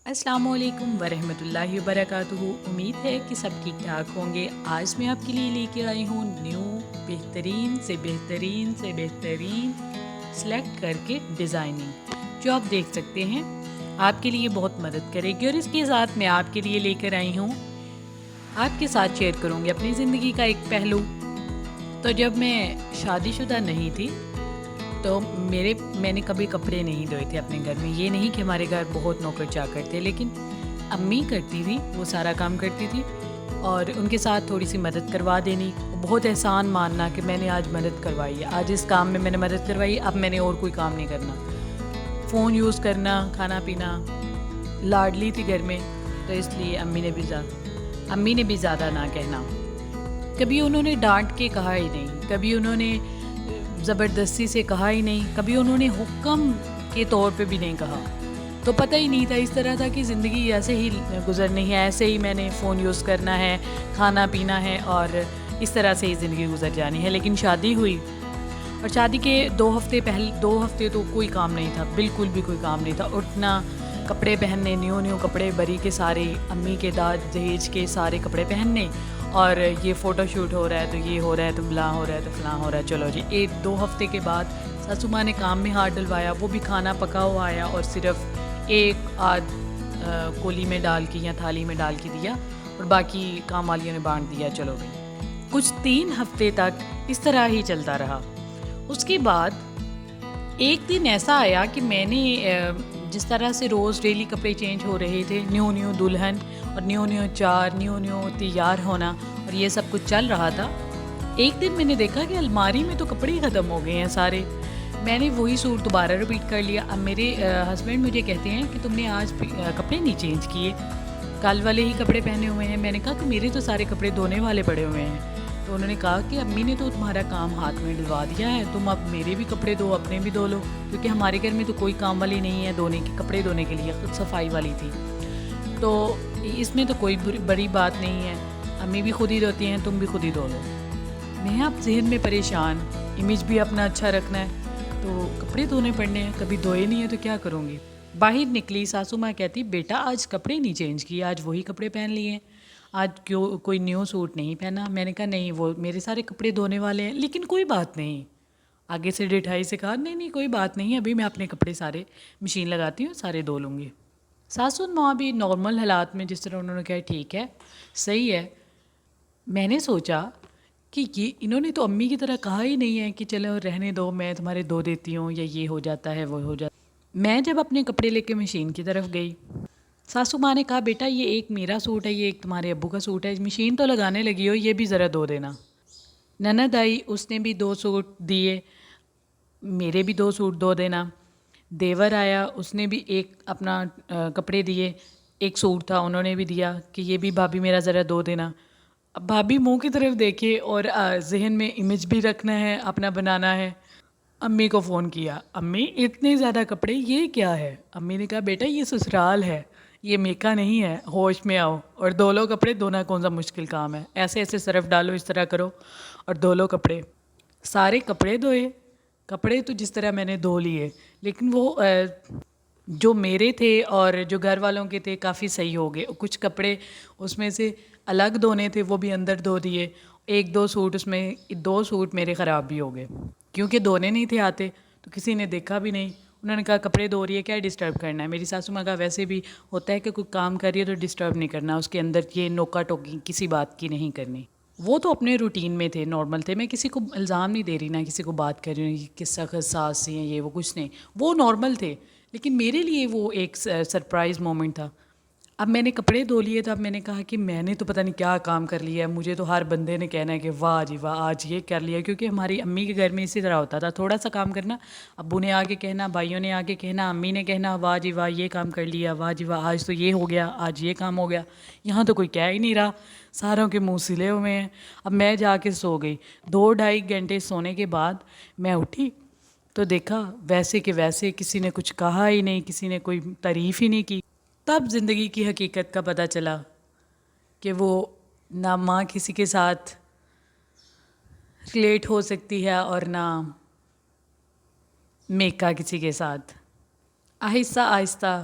السلام علیکم ورحمۃ اللہ وبرکاتہ۔ امید ہے کہ سب ٹھیک ٹھاک ہوں گے۔ آج میں آپ کے لیے لے کے آئی ہوں بہترین سے بہترین سلیکٹ کر کے ڈیزائننگ، جو آپ دیکھ سکتے ہیں آپ کے لیے بہت مدد کرے گی۔ اور اس کے ساتھ میں آپ کے لیے لے کر آئی ہوں، آپ کے ساتھ شیئر کروں گی اپنی زندگی کا ایک پہلو۔ تو جب میں شادی شدہ نہیں تھی تو میں نے کبھی کپڑے نہیں دھوئے تھے اپنے گھر میں۔ یہ نہیں کہ ہمارے گھر بہت نوکر چاکر تھے، لیکن امی کرتی تھی، وہ سارا کام کرتی تھی اور ان کے ساتھ تھوڑی سی مدد کروا دینی۔ بہت احسان ماننا کہ میں نے آج مدد کروائی ہے، آج اس کام میں نے مدد کروائی، اب میں نے اور کوئی کام نہیں کرنا۔ فون یوز کرنا، کھانا پینا، لاڈلی تھی گھر میں، تو اس لیے امی نے بھی زیادہ نہ کہنا۔ کبھی انہوں نے ڈانٹ کے کہا ہی نہیں، کبھی انہوں نے زبردستی سے کہا ہی نہیں، کبھی انہوں نے حکم کے طور پہ بھی نہیں کہا۔ تو پتہ ہی نہیں تھا، اس طرح تھا کہ زندگی ایسے ہی گزرنی ہے، ایسے ہی میں نے فون یوز کرنا ہے، کھانا پینا ہے اور اس طرح سے ہی زندگی گزر جانی ہے۔ لیکن شادی ہوئی اور شادی کے 2 ہفتے تو کوئی کام نہیں تھا، بالکل بھی کوئی کام نہیں تھا۔ اٹھنا، کپڑے پہننے، نیو کپڑے، بری کے سارے، امی کے داد دہیج کے سارے کپڑے پہننے، اور یہ فوٹو شوٹ ہو رہا ہے تو یہ ہو رہا ہے تو بلا ہو رہا ہے تو فلاں ہو رہا ہے۔ چلو جی، 1-2 ہفتے کے بعد ساسو ماں نے کام میں ہاتھ ڈلوایا، وہ بھی کھانا پکا ہوا آیا اور صرف ایک آدھ کولی میں ڈال کے یا تھالی میں ڈال کے دیا اور باقی کام والیوں نے بانٹ دیا۔ چلو گئی، کچھ 3 ہفتے تک اس طرح ہی چلتا رہا۔ اس کے بعد ایک دن ایسا آیا کہ میں نے جس طرح سے روز ڈیلی کپڑے چینج ہو رہے تھے، نیو دلہن اور نیو چار، نیو تیار ہونا اور یہ سب کچھ چل رہا تھا، ایک دن میں نے دیکھا کہ الماری میں تو کپڑے ہی ختم ہو گئے ہیں سارے۔ میں نے وہی سوٹ دوبارہ رپیٹ کر لیا۔ اب میرے ہسبینڈ مجھے کہتے ہیں کہ تم نے آج کپڑے نہیں چینج کیے، کل والے ہی کپڑے پہنے ہوئے ہیں۔ میں نے کہا کہ میرے تو سارے کپڑے دھونے والے پڑے ہوئے ہیں۔ تو انہوں نے کہا کہ امی نے تو تمہارا کام ہاتھ میں ڈلوا دیا ہے، تم اب میرے بھی کپڑے دو، اپنے بھی دھو لو، کیونکہ ہمارے گھر میں تو کوئی کام والی نہیں ہے دھونے کے، کپڑے دھونے کے لیے خود صفائی والی تھی۔ تو اس میں تو کوئی بڑی بات نہیں ہے، امی بھی خود ہی دھوتی ہیں، تم بھی خود ہی دھو لو۔ میں اب ذہن میں پریشان، امیج بھی اپنا اچھا رکھنا ہے تو کپڑے دھونے پڑنے ہیں، کبھی دھوئے نہیں ہیں تو کیا کروں گی۔ باہر نکلی، ساسو ماں کہتی بیٹا آج کپڑے نہیں چینج کیے، آج وہی کپڑے پہن لیے، آج کیوں کوئی نیو سوٹ نہیں پہنا۔ میں نے کہا نہیں، وہ میرے سارے کپڑے دھونے والے ہیں، لیکن کوئی بات نہیں۔ آگے سے ڈٹھائی سے کہا نہیں کوئی بات نہیں، ابھی میں اپنے کپڑے سارے مشین لگاتی ہوں، سارے دھو لوں گی۔ ساسو ماں بھی نارمل حالات میں جس طرح انہوں نے کہا ٹھیک ہے، صحیح ہے۔ میں نے سوچا کہ انہوں نے تو امی کی طرح کہا ہی نہیں ہے کہ چلو رہنے دو، میں تمہارے دھو دیتی ہوں، یا یہ ہو جاتا ہے وہ ہو جاتا ہے۔ میں جب اپنے کپڑے لے کے مشین کی طرف گئی، ساسو ماں نے کہا بیٹا یہ ایک میرا سوٹ ہے، یہ ایک تمہارے ابو کا سوٹ ہے، مشین تو لگانے لگی ہو، یہ بھی ذرا دھو دینا۔ نند آئی، اس نے بھی 2 سوٹ دیے، میرے بھی 2 سوٹ دھو دینا۔ دیور آیا، اس نے بھی ایک اپنا کپڑے دیے، ایک سوٹ تھا انہوں نے بھی دیا کہ یہ بھی بھابھی میرا ذرا دھو دینا۔ اب بھابھی منہ کی طرف دیکھے اور ذہن میں امیج بھی رکھنا ہے، اپنا بنانا ہے۔ امی کو فون کیا، امی اتنے زیادہ کپڑے یہ کیا ہے؟ امی نے کہا بیٹا یہ سسرال ہے، یہ میکا نہیں ہے، ہوش میں آؤ اور دھو لو کپڑے، دھونا کون سا مشکل کام ہے، ایسے صرف ڈالو، اس طرح کرو اور دھو لو کپڑے۔ سارے کپڑے دھوئے، کپڑے تو جس طرح میں نے دھو لیے، لیکن وہ جو میرے تھے اور جو گھر والوں کے تھے کافی صحیح ہو گئے۔ کچھ کپڑے اس میں سے الگ دھونے تھے، وہ بھی اندر دھو دیے۔ 1-2 سوٹ اس میں 2 سوٹ میرے خراب بھی ہو گئے، کیونکہ دھونے نہیں تھے آتے تو کسی نے دیکھا بھی نہیں۔ انہوں نے کہا کپڑے دھو رہی ہے، کیا ڈسٹرب کرنا ہے؟ میری ساسو ماں کہا ویسے بھی ہوتا ہے کہ کوئی کام کر رہی ہے تو ڈسٹرب نہیں کرنا، اس کے اندر یہ نوکا ٹوکی کسی بات کی نہیں کرنی۔ وہ تو اپنے روٹین میں تھے، نارمل تھے، میں کسی کو الزام نہیں دے رہی، نہ کسی کو بات کر رہی ہوں کہ کس سخت ساس سی ہیں یہ وہ، کچھ نہیں، وہ نارمل تھے، لیکن میرے لیے وہ ایک سرپرائز مومنٹ تھا۔ اب میں نے کپڑے دھو لیے، تو اب میں نے کہا کہ میں نے تو پتہ نہیں کیا کام کر لیا ہے، مجھے تو ہر بندے نے کہنا ہے کہ واہ جی واہ آج یہ کر لیا، کیونکہ ہماری امی کے گھر میں اسی طرح ہوتا تھا، تھوڑا سا کام کرنا، ابو نے آگے کہنا، بھائیوں نے آگے کہنا، امی نے کہنا واہ جی واہ یہ کام کر لیا، واہ جی واہ آج تو یہ ہو گیا، آج یہ کام ہو گیا۔ یہاں تو کوئی کہہ ہی نہیں رہا، ساروں کے منہ سلے ہوئے ہیں۔ اب میں جا کے سو گئی، 2-2.5 گھنٹے سونے کے بعد میں اٹھی تو دیکھا ویسے کہ ویسے، کسی نے کچھ کہا ہی نہیں، کسی نے کوئی تعریف ہی نہیں کی۔ تب زندگی کی حقیقت کا پتہ چلا کہ وہ نہ ماں کسی کے ساتھ ریلیٹ ہو سکتی ہے اور نہ میکا کسی کے ساتھ۔ آہستہ آہستہ